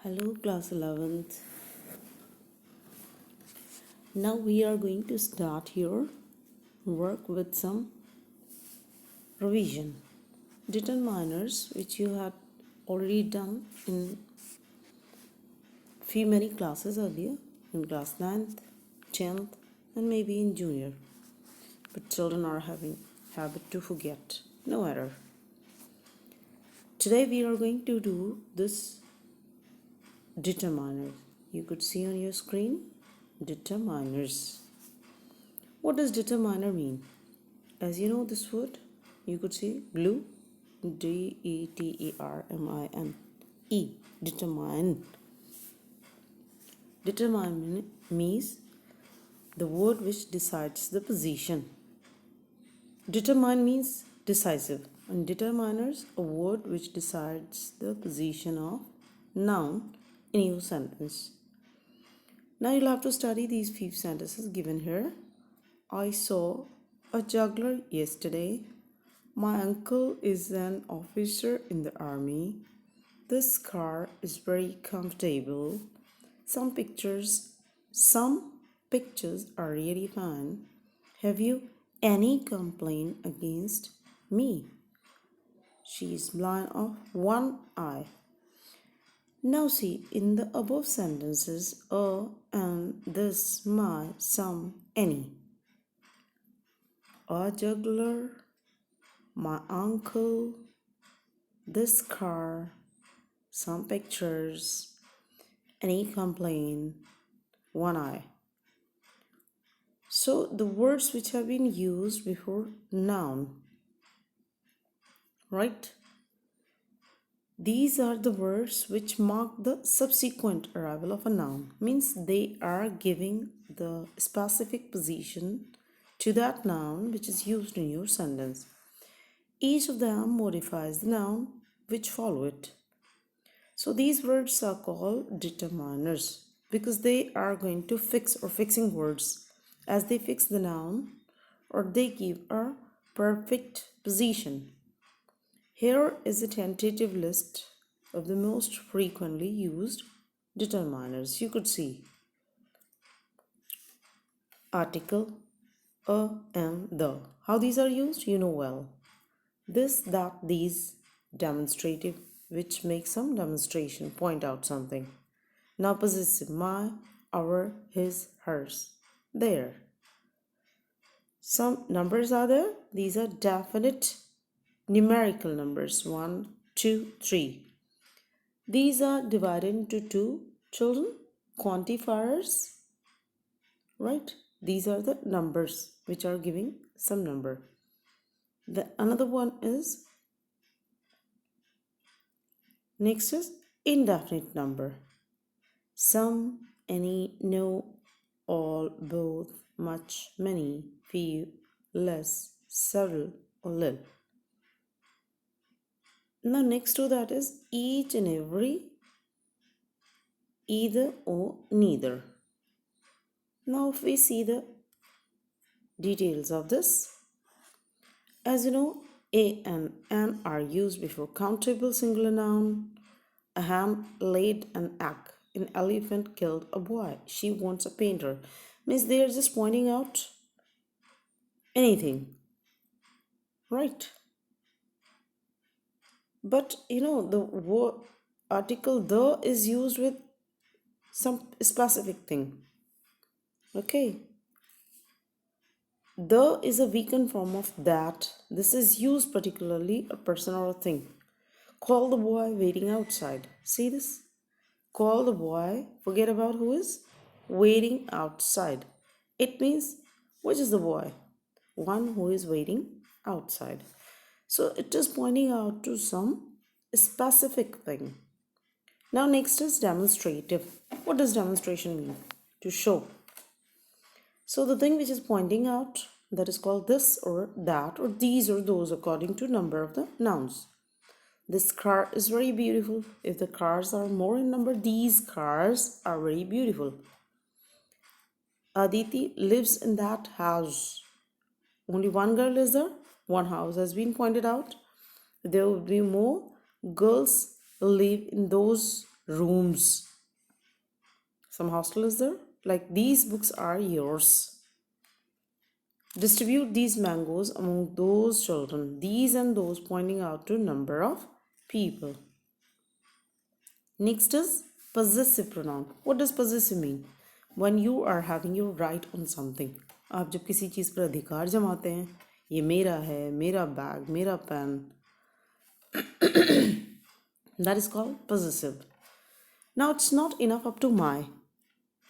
Hello, class 11th. Now we are going to start your work with some revision. Determiners, which you had already done in many classes earlier, in class 9th, 10th, and maybe in junior. But children are having habit to forget. No error. Today we are going to do this determiner. You could see on your screen determiners. What does determiner mean? As you know this word, you could see blue, Determine. Determine. Determine means the word which decides the position. Determine means decisive, and determiners a word which decides the position of noun in your sentence. Now you'll have to study these few sentences given here. I saw a juggler yesterday. My uncle is an officer in the army. This car is very comfortable. Some pictures are really fine. Have you any complaint against me? She is blind of one eye. Now see, in the above sentences, a, and, this, my, some, any. A juggler, my uncle, this car, some pictures, any complaint, one eye. So the words which have been used before noun, right? These are the words which mark the subsequent arrival of a noun. Means they are giving the specific position to that noun which is used in your sentence. Each of them modifies the noun which follow it. So these words are called determiners because they are going to fixing words as they fix the noun or they give a perfect position. Here is a tentative list of the most frequently used determiners. You could see article, a, and the. How these are used, you know well. This, that, these, demonstrative, which makes some demonstration, point out something. Now possessive, my, our, his, hers, their. Some numbers are there. These are definite numerical numbers, 1, 2, 3. These are divided into two children, quantifiers, right? These are the numbers which are giving some number. Another one is, next is indefinite number. Some, any, no, all, both, much, many, few, less, several, or little. Now next to that is each and every, either or neither. Now if we see the details of this, as you know, a and an are used before countable singular noun. A hen laid an egg. An elephant killed a boy. She wants a painter. Means they are just pointing out anything, right? But you know, the word article the is used with some specific thing. Okay. The is a weakened form of that. This is used particularly a person or a thing. Call the boy waiting outside. See this? Call the boy, forget about who is waiting outside. It means, which is the boy? One who is waiting outside. So it is pointing out to some specific thing. Now next is demonstrative. What does demonstration mean? To show. So the thing which is pointing out, that is called this or that or these or those according to number of the nouns. This car is very beautiful. If the cars are more in number, these cars are very beautiful. Aditi lives in that house. Only one girl is there. One house has been pointed out. There will be more girls live in those rooms. Some hostel is there. Like, these books are yours. Distribute these mangoes among those children. These and those, pointing out to number of people. Next is possessive pronoun. What does possessive mean? When you are having your right on something. आप जब किसी चीज़ पर अधिकार जमाते हैं, ये मेरा है, मेरा बैग, मेरा pen, that is called possessive. Now it's not enough up to my.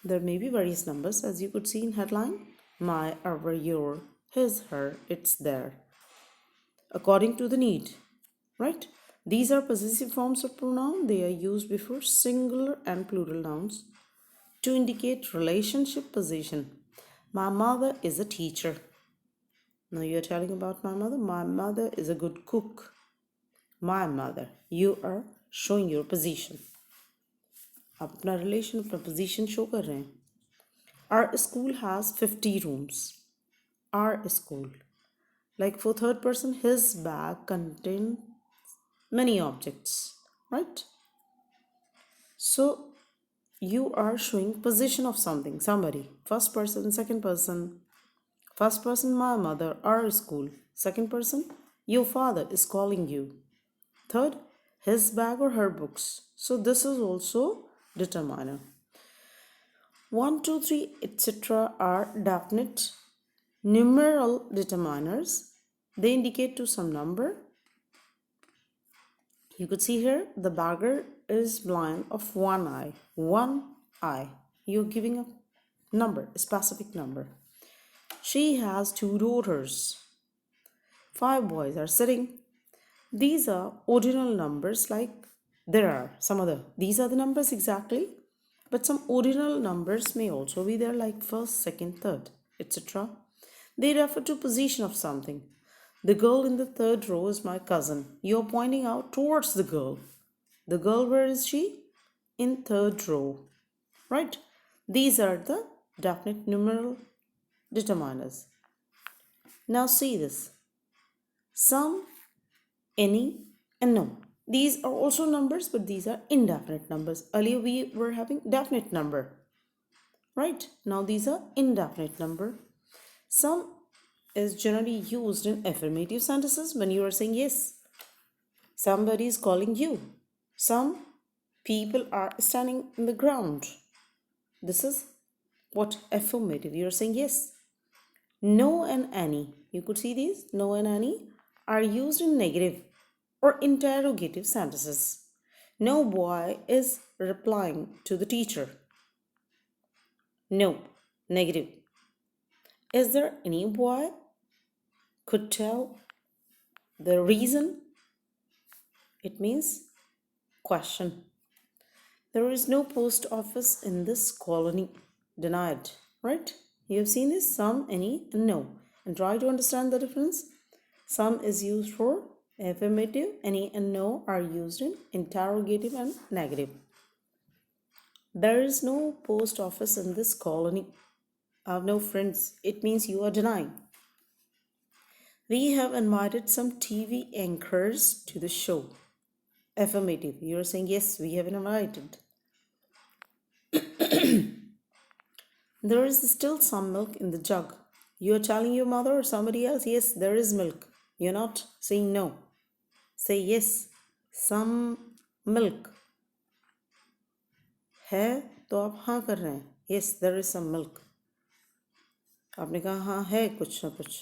There may be various numbers, as you could see in headline. My, our, your, his, her, it's there. According to the need, right? These are possessive forms of pronoun. They are used before singular and plural nouns to indicate relationship position. My mother is a teacher. Now you are telling about my mother. My mother is a good cook. My mother. You are showing your position. आप अपना relation, अपना position show कर रहे हैं. Our school has 50 rooms. Our school. Like for third person, his bag contains many objects, right? So you are showing position of something, somebody. First person, second person. First person, my mother, our school. Second person, your father is calling you. Third, his bag or her books. So this is also determiner. 1, 2, 3, etc. are definite numeral determiners. They indicate to some number. You could see here the beggar is blind of one eye. One eye. You're giving a number, a specific number. She has 2 daughters. 5 boys are sitting. These are ordinal numbers, like there are some other. These are the numbers exactly. But some ordinal numbers may also be there, like first, second, third, etc. They refer to position of something. The girl in the third row is my cousin. You're pointing out towards the girl. The girl, where is she? In third row. Right? These are the definite numeral determiners. Now see this. Some, any, and no. These are also numbers, but these are indefinite numbers. Earlier we were having definite number. Right? Now these are indefinite number. Some is generally used in affirmative sentences when you are saying yes. Somebody is calling you. Some people are standing in the ground. This is what affirmative. You are saying yes. No and any. You could see these. No and any are used in negative or interrogative sentences. No boy is replying to the teacher. No. Negative. Is there any boy could tell the reason? It means question. There is no post office in this colony. Denied. Right? You have seen this. Some, any, and no. And try to understand the difference. Some is used for affirmative. Any and no are used in interrogative and negative. There is no post office in this colony. I have no friends. It means you are denying. We have invited some TV anchors to the show. Affirmative. You are saying yes, we have invited. There is still some milk in the jug. You are telling your mother or somebody else, yes, there is milk. You're not saying no. Say yes, some milk. है तो आप हाँ कर रहे हैं. Yes, there is some milk. आपने कहा हाँ है कुछ ना कुछ.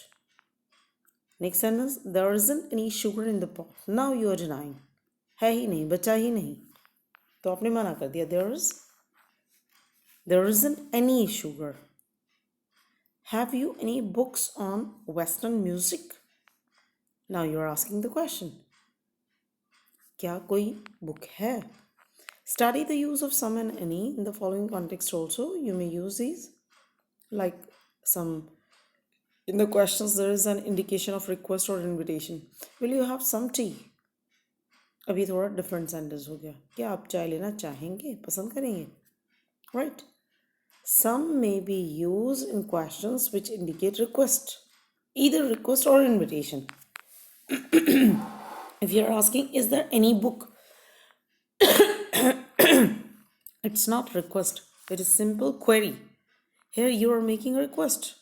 Next sentence, there isn't any sugar in the pot. Now you are denying. है ही नहीं, बचा ही नहीं. तो आपने मना कर दिया. There isn't any sugar. Have you any books on Western music? Now you are asking the question. क्या कोई book है? Study the use of some and any in the following context also. You may use these. Like some, in the questions there is an indication of request or invitation. Will you have some tea? अभी थोड़ा different sentence हो गया. क्या आप चाय लेना चाहेंगे? पसंद करेंगे? Right? Some may be used in questions which indicate request. Either request or invitation. If you are asking, is there any book It's not request, it is simple query. Here you are making a request.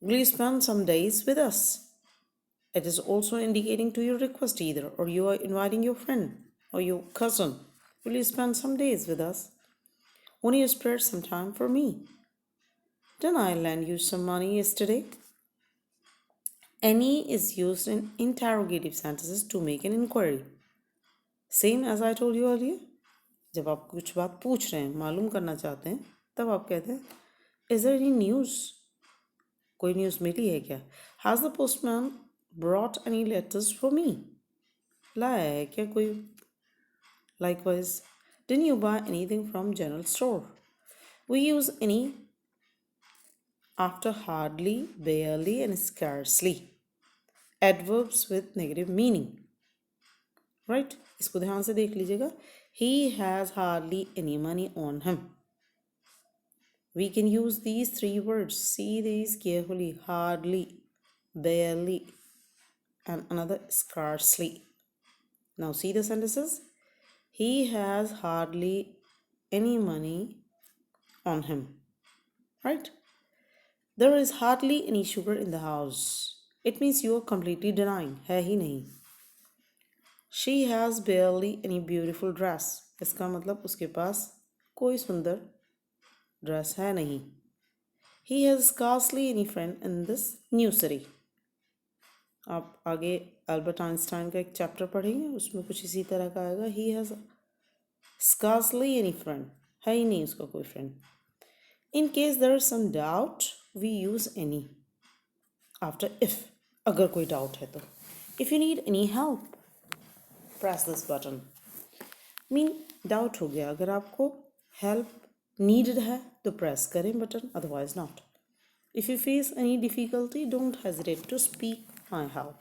Will you spend some days with us? It is also indicating to your request either, or you are inviting your friend or your cousin. Will you spend some days with us? Won't you spare some time for me? Didn't I lend you some money yesterday? Any is used in interrogative sentences to make an inquiry. Same as I told you earlier. जब आप कुछ बात पूछ रहे हैं, मालूम करना चाहते हैं, तब आप कहते हैं, Is there any news? कोई न्यूज़ मिली है क्या? Has the postman brought any letters for me? लाया है क्या कोई? Likewise, didn't you buy anything from general store? We use any after hardly, barely, and scarcely. Adverbs with negative meaning. Right? इसको ध्यान से देख लीजिएगा. He has hardly any money on him. We can use these three words. See these carefully. Hardly, barely, and another scarcely. Now see the sentences. He has hardly any money on him. Right? There is hardly any sugar in the house. It means you are completely denying. है ही नहीं. She has barely any beautiful dress. इसका मतलब उसके पास कोई सुंदर dress है नहीं. He has scarcely any friend in this new city. आप आगे अल्बर्ट आइंस्टाइन का एक चैप्टर पढ़ेंगे, उसमें कुछ इसी तरह का आएगा. He has scarcely any friend. है ही नहीं उसका कोई friend. In case there is some doubt, we use any after if. अगर कोई डाउट है तो. If you need any help, press this button. Mean doubt हो गया, अगर आपको हेल्प नीडेड है तो प्रेस करें button, otherwise not. If you face any difficulty don't hesitate to speak my help.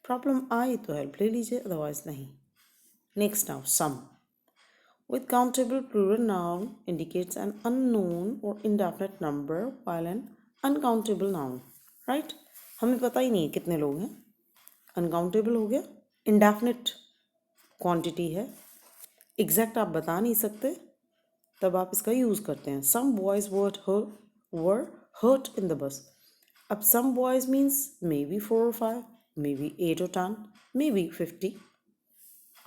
Problem आए तो हेल्प ले लीजिए, अदरवाइज नहीं. Next now some. With countable plural noun indicates an unknown or indefinite number while an uncountable noun. Right? हमें पता ही नहीं है कितने लोग हैं. Uncountable हो गया. Indefinite क्वांटिटी है. एग्जैक्ट आप बता नहीं सकते, तब आप इसका यूज़ करते हैं. Some boys were hurt in the bus. अब some boys means maybe 4 or 5, maybe 8 or 10, maybe 50.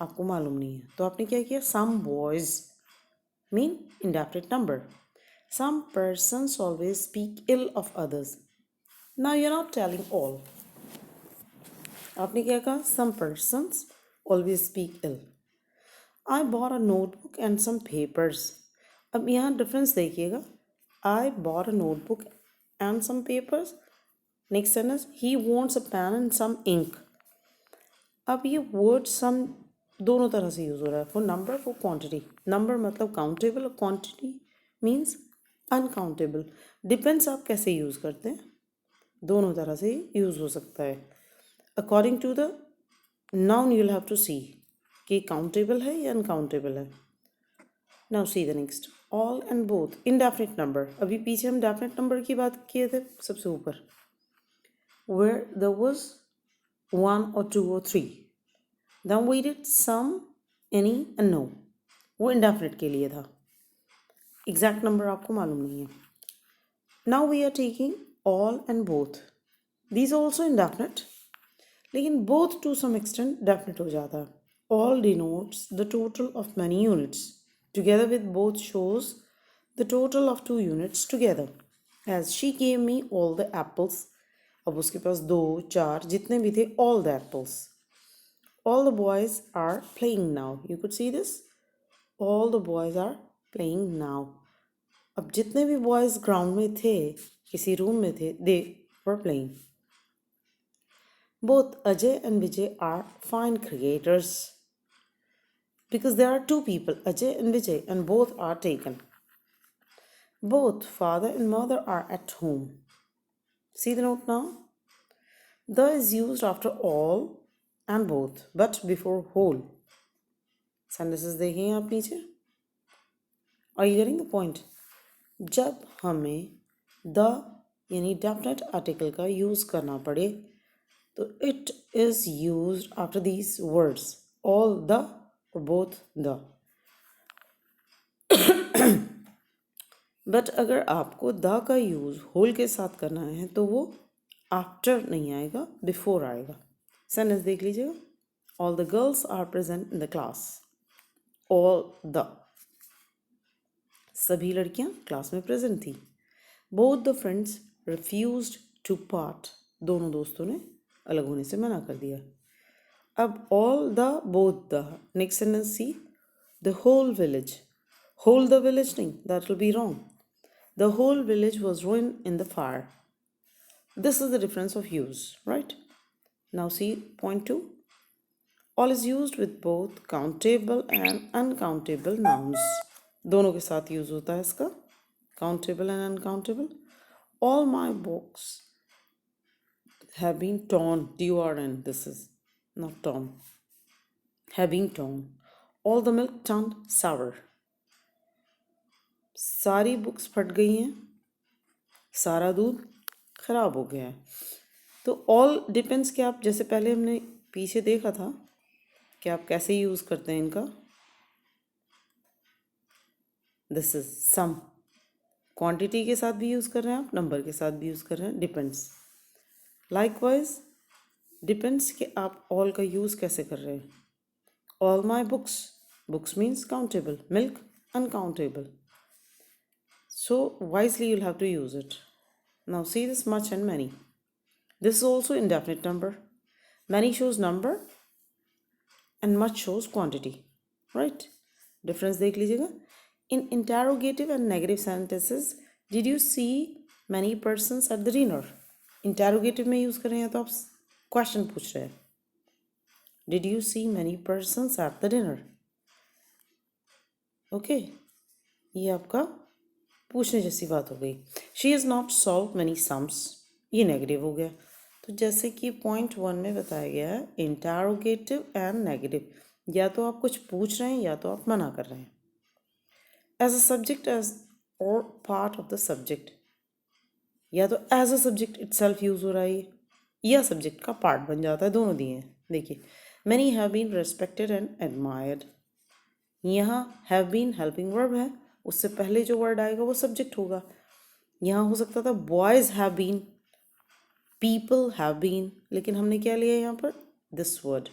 आपको मालूम नहीं है, तो आपने क्या किया? Some boys mean indefinite number. Some persons always speak ill of others. Now you're not telling all. आपने क्या कहा? Some persons always speak ill. I bought a notebook and some papers. अब यहाँ डिफरेंस देखिएगा. I bought a notebook and some papers. Next sentence, he wants a pen and some ink. अब ये word सम दोनों तरह से यूज़ हो रहा है. For number, for quantity. Number मतलब काउंटेबल और क्वांटिटी मीन्स अनकाउंटेबल. डिपेंड्स आप कैसे यूज़ करते हैं. दोनों तरह से यूज़ हो सकता है. According to the noun you will have to see कि काउंटेबल है या अनकाउंटेबल है. Now see the next. All and both indefinite number. अभी पीछे हम डेफिनिट नंबर की बात किए थे सबसे ऊपर. Where there was 1 or 2 or 3. Then we did some, any and no. वो indefinite के लिए था. Exact number आपको मालूम नहीं है. Now we are taking all and both. These are also indefinite. लेकिन both to some extent definite हो जाता है. All denotes the total of many units. Together with both shows the total of 2 units together. As she gave me all the apples. अब उसके पास 2, 4 जितने भी थे, all the apples. All the boys are playing now. You could see this. All the boys are playing now. अब जितने भी boys ground में थे, किसी रूम में थे, they were playing. Both Ajay and Vijay are fine cricketers. Because there are 2 people, Ajay and Vijay, and both are taken. Both father and mother are at home. See the note now? The is used after all and both, but before whole. Sentences देखें आप नीचे. Are you getting the point? जब हमें the यानी definite article का use करना पड़े तो it is used after these words, all the or both the. But अगर आपको द का यूज़ होल के साथ करना है तो वो आफ्टर नहीं आएगा, बिफोर आएगा। सेंटेंस देख लीजिएगा। All the girls are present in the class. All the, सभी लड़कियां क्लास में प्रेजेंट थी। Both the friends refused to part, दोनों दोस्तों ने अलग होने से मना कर दिया। अब all the, both the, next sentence see, the whole village, whole the village नहीं, that will be wrong. The whole village was ruined in the fire. This is the difference of use, right? Now see point 2. All is used with both countable and uncountable nouns. दोनों के साथ use होता है इसका, countable and uncountable. All my books have been torn, T-O-R-N, this is not torn, have been torn. All the milk turned sour. सारी books फट गई हैं, सारा दूध खराब हो गया है। तो ऑल डिपेंड्स कि आप, जैसे पहले हमने पीछे देखा था कि आप कैसे यूज़ करते हैं इनका। दिस इज सम, क्वांटिटी के साथ भी यूज़ कर रहे हैं आप, नंबर के साथ भी यूज़ कर रहे हैं, डिपेंड्स। लाइकवाइज डिपेंड्स कि आप ऑल का यूज़ कैसे कर रहे हैं। All my books, books means countable, milk uncountable, so wisely you'll have to use it. Now see this much and many. This is also indefinite number. Many shows number and much shows quantity, right? Difference देख लीजिएगा. In interrogative and negative sentences, did you see many persons at the dinner? Interrogative में use कर रहे हैं तो आप question पूछ रहे हैं. Did you see many persons at the dinner? Okay, ये आपका पूछने जैसी बात हो गई। She is not solve many sums, ये नेगेटिव हो गया। तो जैसे कि पॉइंट 1 में बताया गया है, इंटरोगेटिव एंड नेगेटिव, या तो आप कुछ पूछ रहे हैं या तो आप मना कर रहे हैं। एज अ सब्जेक्ट, एज और पार्ट ऑफ द सब्जेक्ट, या तो as a subject itself use हो रहा है या सब्जेक्ट का पार्ट बन जाता है, दोनों दिए हैं। देखिए, many have been respected and admired, यहाँ हैव बीन हेल्पिंग वर्ब है, उससे पहले जो वर्ड आएगा वो सब्जेक्ट होगा। यहाँ हो सकता था boys have been, people have been, लेकिन हमने क्या लिया यहाँ पर, this word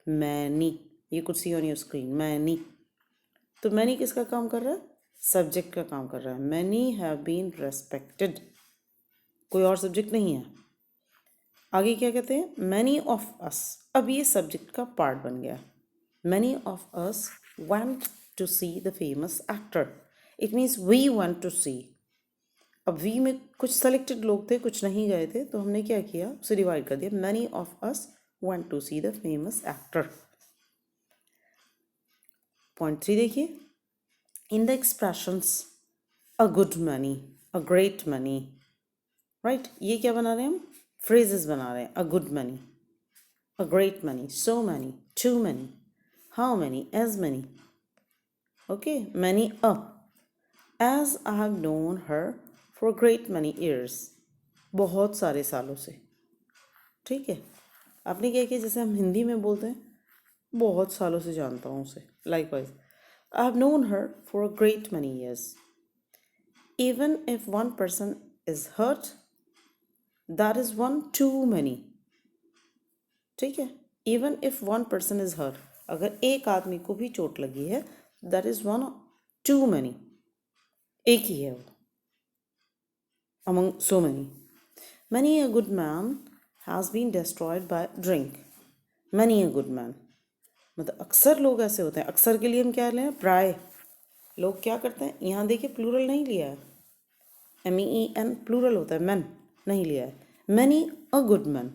many. You could see on your screen, many. तो मैनी किसका काम कर रहा है, सब्जेक्ट का काम कर रहा है। मैनी हैव बीन रेस्पेक्टेड, कोई और सब्जेक्ट नहीं है। आगे क्या कहते हैं, मैनी ऑफ अस, अब ये सब्जेक्ट का पार्ट बन गया। Many of us went to see the famous actor, it means we want to see. अब वी में कुछ सेलेक्टेड लोग थे, कुछ नहीं गए थे, तो हमने क्या किया, उसे डिवाइड कर दिया। Many of us want to see the famous actor. Point 3 देखिए, in the expressions a good many, a great many, right, ये क्या बना रहे हैं हम, फ्रेजेस बना रहे हैं। A good many, a great many, so many, too many, how many, as many, okay, many a, as I have known her for great many years, बहुत सारे सालों से। ठीक है, आपने क्या किया, जैसे हम हिंदी में बोलते हैं, बहुत सालों से जानता हूँ उसे। Likewise, I have known her for a great many years. Even if one person is hurt, that is one too many. ठीक है, even if one person is hurt, अगर एक आदमी को भी चोट लगी है, that is one too many, एक ही है वो, among so many. Many a good man has been destroyed by drink. Many a good man, मतलब अक्सर लोग ऐसे होते हैं। अक्सर के लिए हम क्या लें, प्राय लोग क्या करते हैं, यहाँ देखिए प्लूरल नहीं लिया है, MEN प्लूरल होता है, मैन नहीं लिया है। मैनी अ गुड मैन,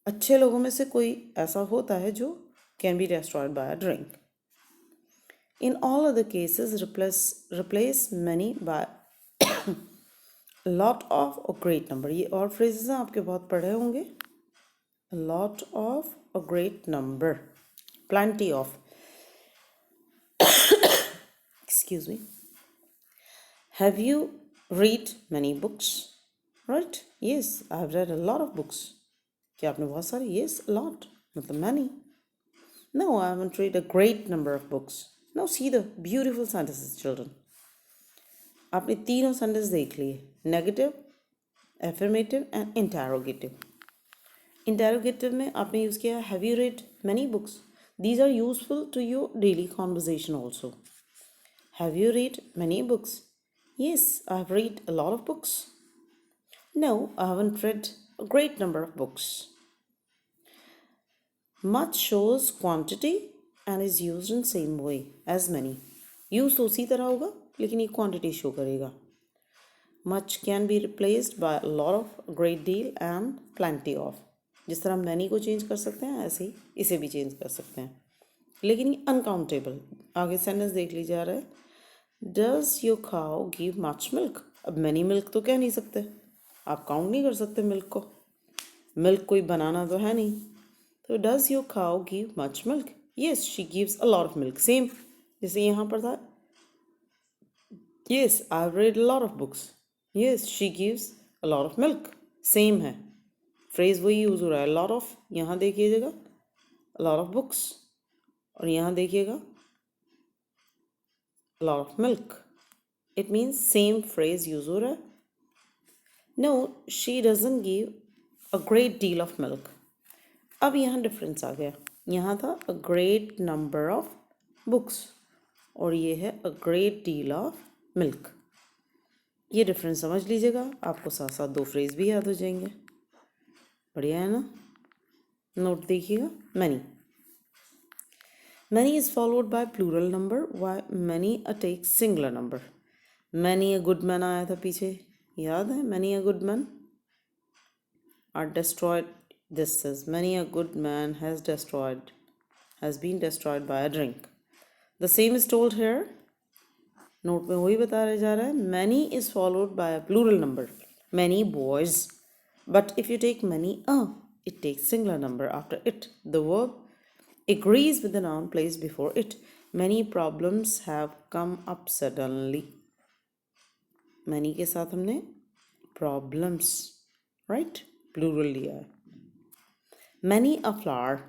अच्छे लोगों में से कोई ऐसा होता है जो can be destroyed by a drink. In all other cases replace many by lot of a great number. ये और फ्रेजेस हैं, आपके बहुत पढ़े होंगे। Lot of a great number, plenty of, excuse me. Have you read many books? Right, yes, I have read a lot of books. क्या आपने बहुत सारी, yes, a lot, मतलब many. No, I haven't read a great number of books. Now see the beautiful sentences, children. आपने तीनों sentence देख लिए, negative, affirmative and interrogative. Interrogative में आपने यूज़ किया have you read many books. These are useful to your daily conversation also. Have you read many books? Yes, I have read a lot of books. No, I haven't read a great number of books. Much shows quantity and is used in same way as many. Use तो उसी तरह होगा लेकिन ये quantity show करेगा. Much can be replaced by a lot of, a great deal and plenty of. जिस तरह many को change कर सकते हैं ऐसे ही इसे भी change कर सकते हैं. लेकिन ये uncountable. आगे sentence देख लीजिए आ रहा है. Does your cow give much milk? अब many milk तो कह नहीं सकते, आप काउंट नहीं कर सकते मिल्क को. मिल्क कोई बनाना तो है नहीं. तो does your cow give much milk? Yes, she gives a lot of milk. Same जैसे यहाँ पर था. Yes, I've read a lot of books. Yes, she gives a lot of milk. Same है, फ्रेज वही यूज हो रहा है. lot of यहाँ देखिएगा, a lot of books, और यहाँ देखिएगा a lot of milk. It means same phrase use हो रहा है. No, she doesn't give a great deal of milk. अब यहाँ डिफरेंस आ गया. यहाँ था a great number of books और ये है a great deal of milk. ये डिफरेंस समझ लीजिएगा, आपको साथ साथ दो फ्रेज भी याद हो जाएंगे. बढ़िया है ना. नोट देखिएगा. many. Many is followed by plural number while many a takes singular number. Many a good man आया था पीछे, याद है. Many a good man are destroyed. This says many a good man has been destroyed by a drink. The same is told here. Note में वही बताया जा रहा है. Many is followed by a plural number. Many boys. But if you take many it takes singular number after it. The verb agrees with the noun placed before it. Many problems have come up suddenly. Many के साथ हमने problems, right? Plural लिया है. Many a flower.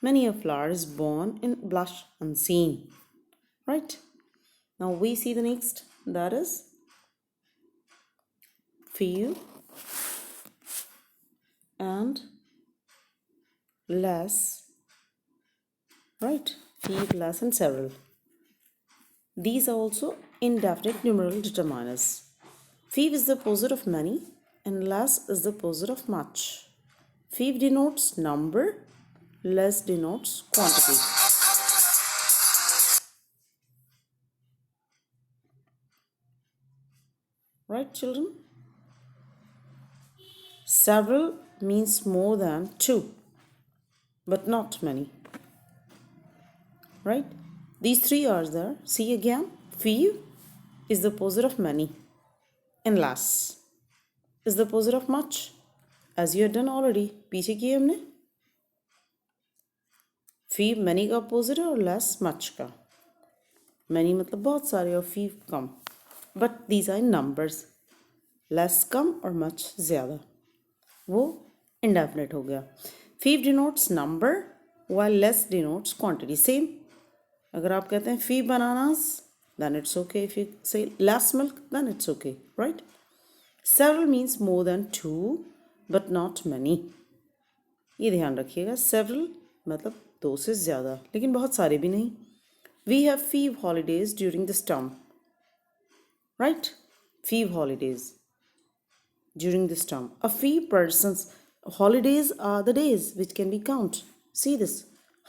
Many a flower is born in blush unseen. Right? Now we see the next. That is few and less. Right? Few, less and several. These are also indefinite numeral determiners. Few is the opposite of many and less is the opposite of much. Few denotes number, less denotes quantity. Right, children? Several means more than two, but not many. Right? These three are there. See again. Few is the opposite of many and less is the opposite of much. As you have done already. पीछे किए हमने. Few many का opposite है और less much का. Many मतलब बहुत सारे और few come. But these are numbers. Less कम और much ज़्यादा. वो indefinite हो गया. Few denotes number while less denotes quantity. Same. अगर आप कहते हैं few bananas, then it's okay. If you say less milk, then it's okay. Right? Several means more than two, but not many. ये ध्यान रखिएगा. Several मतलब दो से ज़्यादा, लेकिन बहुत सारे भी नहीं. We have few holidays during this term. Right? Few holidays during this term. A few persons. Holidays are the days which can be count. See this.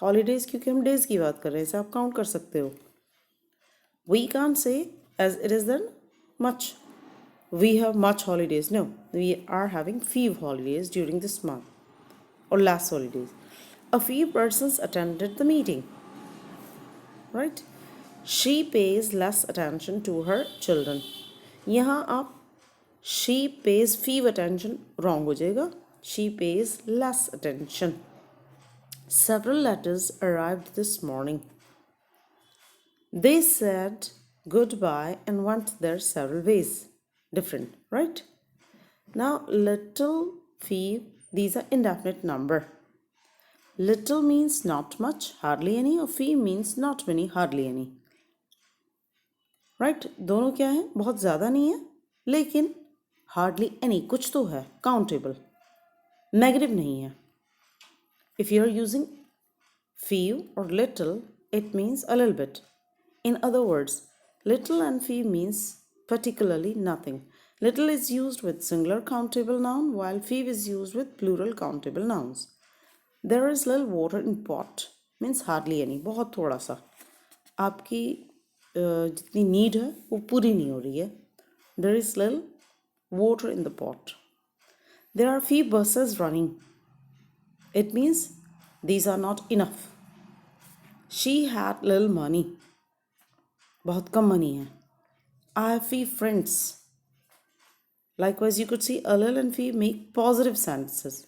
Holidays क्योंकि हम days की बात कर रहे हैं, इसे आप count कर सकते हो. We can't say as it is then much. We have much holidays. No, we are having few holidays during this month or last holidays. A few persons attended the meeting. Right? She pays less attention to her children. यहाँ आप she pays few attention wrong हो जाएगा. She pays less attention. Several letters arrived this morning. They said goodbye and went their several ways. Different, right? Now little few, these are indefinite number. Little means not much, hardly any, और few means not many, hardly any. Right दोनों क्या है? बहुत ज़्यादा नहीं है लेकिन hardly any, कुछ तो है, काउंटेबल, नेगेटिव नहीं है. If you are using few or little, it means a little bit. In other words, little and few means particularly nothing. Little is used with singular countable noun while few is used with plural countable nouns. There is little water in pot means hardly any, बहुत थोड़ा सा, आपकी जितनी need है वो पूरी नहीं हो रही है. There is little water in the pot. There are few buses running. It means these are not enough. She had little money. बहुत कम मनी है. I have few friends. Likewise, you could see a little and few make positive sentences.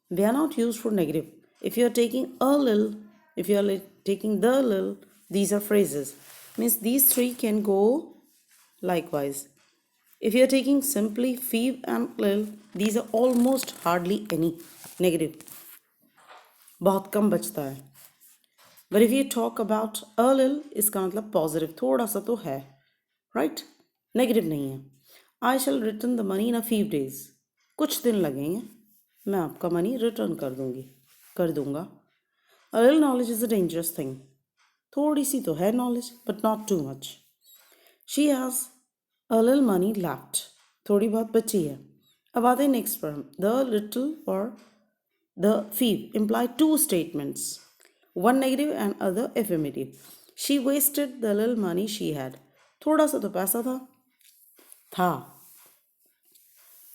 They are not used for negative. If you are taking a little, if you are taking the little, these are phrases. Means these three can go likewise. If you are taking simply few and little, these are almost hardly any negative. बहुत कम बचता है. But if you talk about a little, इसका मतलब positive, थोड़ा सा तो है, right? Negative नहीं है. I shall return the money in a few days. कुछ दिन लगेंगे, मैं आपका मनी रिटर्न कर दूंगा. A little knowledge is a dangerous thing. थोड़ी सी तो है knowledge, but not too much. She has a little money left. थोड़ी बहुत बची है. अब आते हैं next पर. The little or the few imply two statements. One negative and other affirmative. She wasted the little money she had. थोड़ा सा तो पैसा था.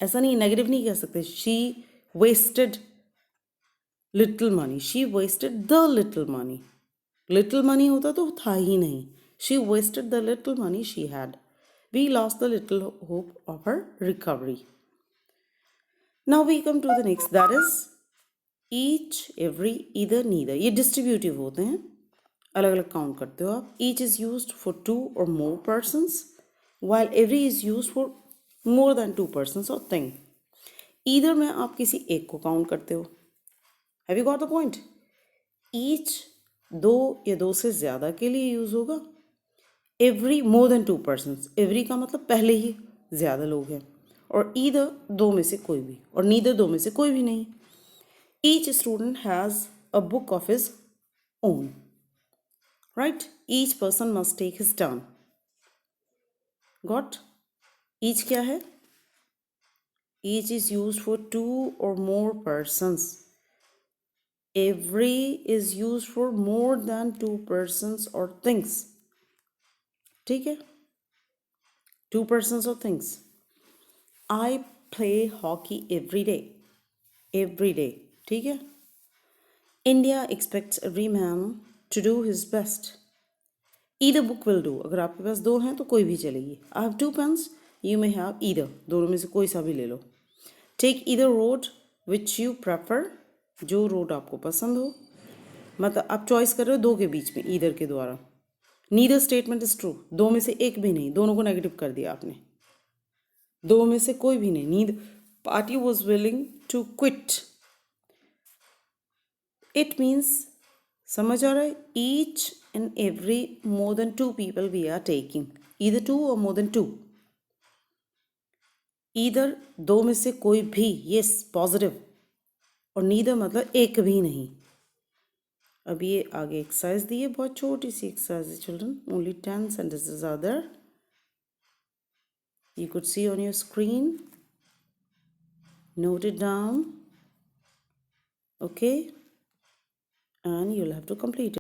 ऐसा नहीं, नेगेटिव नहीं कह सकते. She wasted little money. She wasted the little money. Little money होता तो था ही नहीं. She wasted the little money she had. We lost the little hope of her recovery. Now we come to the next, that is each, every, either, neither. ये distributive होते हैं, अलग अलग count करते हो आप. Each is used for two or more persons, while every is used for more than two persons or thing. Either में आप किसी एक को काउंट करते हो. Have you got the point? Each दो या दो से ज़्यादा के लिए यूज़ होगा. Every more than two persons. Every का मतलब पहले ही ज़्यादा लोग हैं. और either दो में से कोई भी, और neither दो में से कोई भी नहीं. Each student has a book of his own. Right? Each person must take his turn. Got? Each क्या है? Each is used for two or more persons. Every is used for more than two persons or things. ठीक है? Two persons or things. I play hockey every day. Every day. ठीक है? India expects every man to do his best. Either book will do. अगर आपके पास दो हैं तो कोई भी चलेगी. I have two pens. You may have either. दोनों में से कोई सा भी ले लो. Take either road which you prefer. जो रोड आपको पसंद हो. मतलब आप चॉइस कर रहे हो दो के बीच में, ईदर के द्वारा. Neither statement is true. दो में से एक भी नहीं, दोनों को नेगेटिव कर दिया आपने. दो में से कोई भी नहीं. Neither party was willing to quit. It means, समझ आ रहा है? Each and every more than two people we are taking. Either two or more than to. Either दो में से कोई भी, यस पॉजिटिव. और नीदर मतलब एक भी नहीं. अब ये आगे एक्सरसाइज दी है, बहुत छोटी सी एक्सरसाइज है children. Only 10 sentences are there. You could see on your screen. Note it down. Okay? And you'll have to complete it.